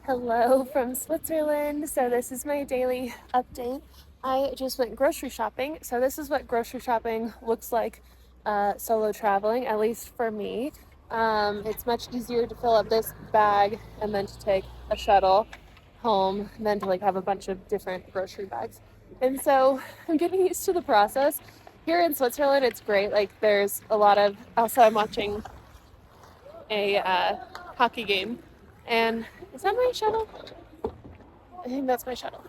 Hello from Switzerland. So this is my daily update. I just went grocery shopping. So this is what grocery shopping looks like solo traveling, at least for me. It's much easier to fill up this bag and then to take a shuttle home than to like have a bunch of different grocery bags. And so I'm getting used to the process. Here in Switzerland, it's great. Like there's a lot of, also I'm watching a hockey game. And is that my shuttle? I think that's my shuttle.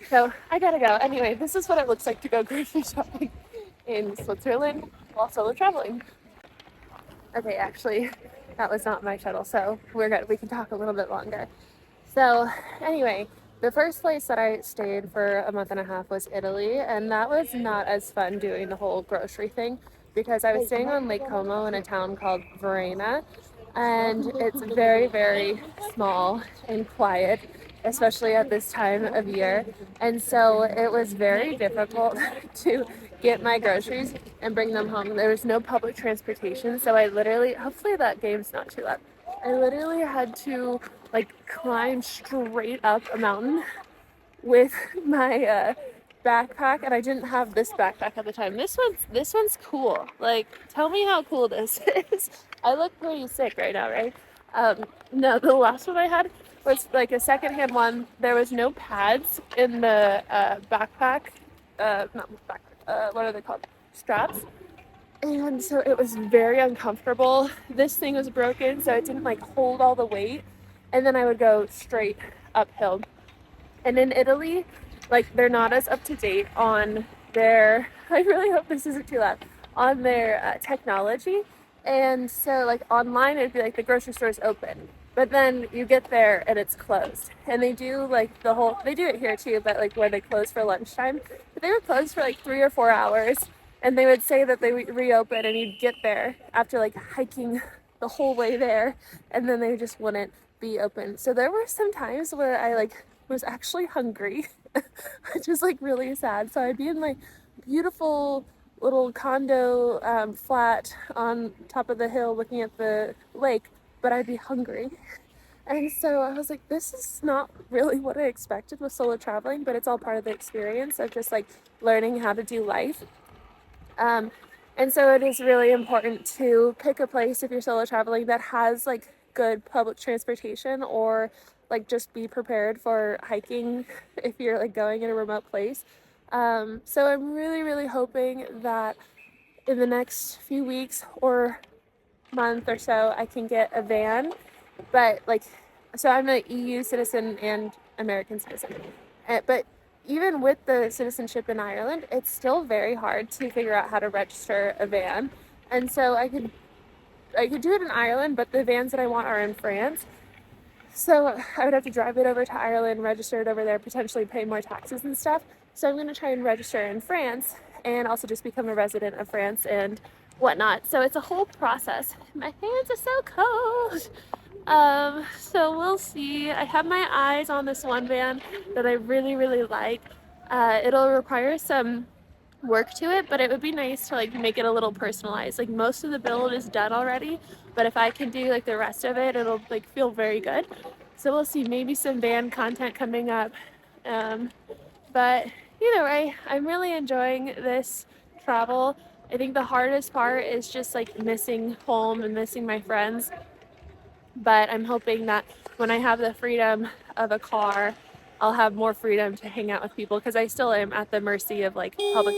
So I gotta go. Anyway, this is what it looks like to go grocery shopping in Switzerland while solo traveling. Okay, actually, that was not my shuttle, so we're good. We can talk a little bit longer. So, anyway, the first place that I stayed for a month and a half was Italy, and that was not as fun doing the whole grocery thing because I was staying on Lake Como in a town called Verona, and it's very, very small and quiet, especially at this time of year. And so it was very difficult to get my groceries and bring them home. There was no public transportation, so I literally, hopefully that game's not too loud. I literally had to like climb straight up a mountain with my backpack, and I didn't have this backpack at the time. This one's cool. Like, tell me how cool this is. I look pretty sick right now, right? No, the last one I had was like a secondhand one. There was no pads in the backpack. Not backpack. What are they called? Straps. And so it was very uncomfortable. This thing was broken, so it didn't like hold all the weight. And then I would go straight uphill. And in Italy, like they're not as up to date on their, I really hope this isn't too loud, on their technology. And so like online, it'd be like the grocery store's open, but then you get there and it's closed. And they do like they do it here too, but like where they close for lunchtime. But they were closed for like 3 or 4 hours. And they would say that they would reopen and you'd get there after like hiking the whole way there. And then they just wouldn't be open. So there were some times where I like was actually hungry, which is like really sad. So I'd be in my beautiful little condo flat on top of the hill looking at the lake, but I'd be hungry. And so I was like, this is not really what I expected with solo traveling, but it's all part of the experience of just like learning how to do life. And so it is really important to pick a place if you're solo traveling that has like good public transportation, or like just be prepared for hiking if you're like going in a remote place. So I'm really, really hoping that in the next few weeks or month or so, I can get a van. But like, so I'm an EU citizen and American citizen. But even with the citizenship in Ireland, it's still very hard to figure out how to register a van. And so I could do it in Ireland, but the vans that I want are in France. So I would have to drive it over to Ireland, register it over there, potentially pay more taxes and stuff. So I'm going to try and register in France and also just become a resident of France and whatnot. So it's a whole process. My hands are so cold. So we'll see. I have my eyes on this one van that I really, really like. It'll require some work to it, but it would be nice to like make it a little personalized. Like most of the build is done already, but if I can do like the rest of it, it'll like feel very good. So we'll see, maybe some van content coming up. But either way, I'm really enjoying this travel. I think the hardest part is just like missing home and missing my friends. But I'm hoping that when I have the freedom of a car, I'll have more freedom to hang out with people, because I still am at the mercy of like public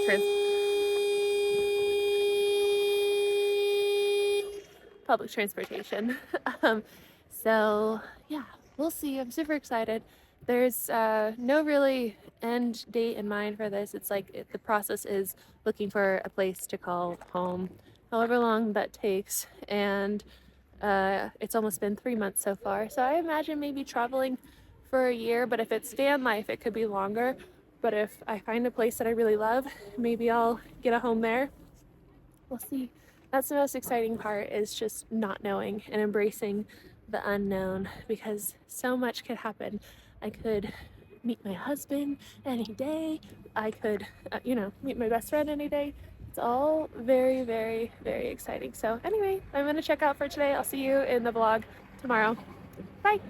transportation. um, so yeah, we'll see. I'm super excited. There's no really end date in mind for this. It's like the process is looking for a place to call home, however long that takes. And it's almost been 3 months so far. So I imagine maybe traveling for a year, but if it's van life, it could be longer. But if I find a place that I really love, maybe I'll get a home there. We'll see. That's the most exciting part, is just not knowing and embracing the unknown, because so much could happen. I could meet my husband any day. I could, meet my best friend any day. It's all very, very, very exciting. So anyway, I'm going to check out for today. I'll see you in the vlog tomorrow. Bye.